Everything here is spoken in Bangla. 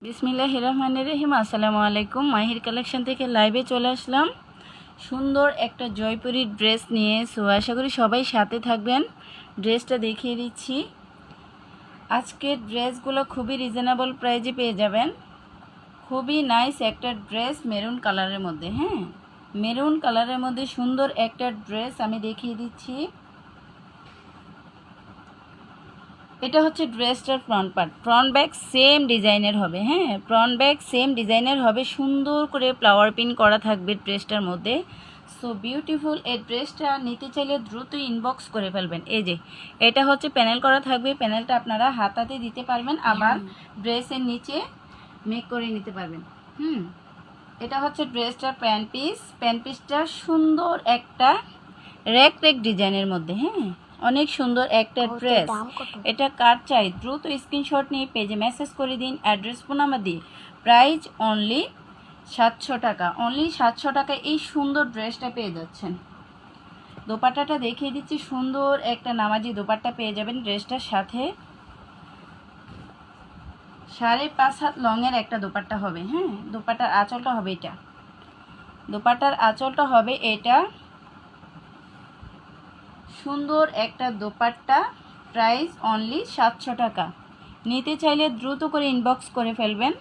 বিসমিল্লাহির রহমানির রহিম। আসসালামু আলাইকুম। মাহির কালেকশন থেকে লাইভে চলে আসলাম সুন্দর একটা জয়পুরি ড্রেস নিয়ে। সো আশা করি সবাই সাথে থাকবেন। ড্রেসটা দেখিয়ে দিচ্ছি। আজকের ড্রেসগুলো খুবই রিজনেবল প্রাইজে পেয়ে যাবেন। খুবই নাইস একটা ড্রেস মেরুন কালারের মধ্যে। হ্যাঁ, মেরুন কালারের মধ্যে সুন্দর একটা ড্রেস আমি দেখিয়ে দিচ্ছি। এটা হচ্ছে ড্রেসটার front part. Front back same ডিজাইনের হবে। হ্যাঁ, ফ্রন্ট ব্যাক সেম ডিজাইনের হবে। সুন্দর করে ফ্লাওয়ার প্রিন্ট করা থাকবে ড্রেসটার মধ্যে। So beautiful. এই ড্রেসটা নিতে চাইলে দ্রুত ইনবক্স করে ফেলবেন। এই যে এটা হচ্ছে প্যানেল করা থাকবে। প্যানেলটা আপনারা হাতাতে দিতে পারবেন, আবার ড্রেসের নিচে মেক করে নিতে পারবেন। এটা হচ্ছে ড্রেসটার প্যান্ট পিস। প্যান্ট পিসটা সুন্দর একটা রেক ডিজাইনের মধ্যে। হ্যাঁ, অনেক সুন্দর একটা ড্রেস। এটা কার চাই দ্রুত স্ক্রিনশট নিয়ে পেজে মেসেজ করে দিন, অ্যাড্রেস ফোন নাম্বার দিয়ে। প্রাইস অনলি 700 টাকা। অনলি 700 টাকায় এই সুন্দর ড্রেসটা পেয়ে যাচ্ছেন। দোপাট্টাটা দেখিয়ে দিচ্ছি। সুন্দর একটা নামাজি দোপাট্টা পেয়ে যাবেন ড্রেসটার সাথে। 5.5 হাত লংয়ের একটা দোপাট্টা হবে। হ্যাঁ, দোপাট্টার আঁচলটা হবে এটা। দোপাট্টার আঁচলটা হবে এটা। সুন্দর একটা দোপাট্টা। প্রাইস অনলি 700 টাকা। নিতে চাইলে দ্রুত করে ইনবক্স করে ফেলবেন।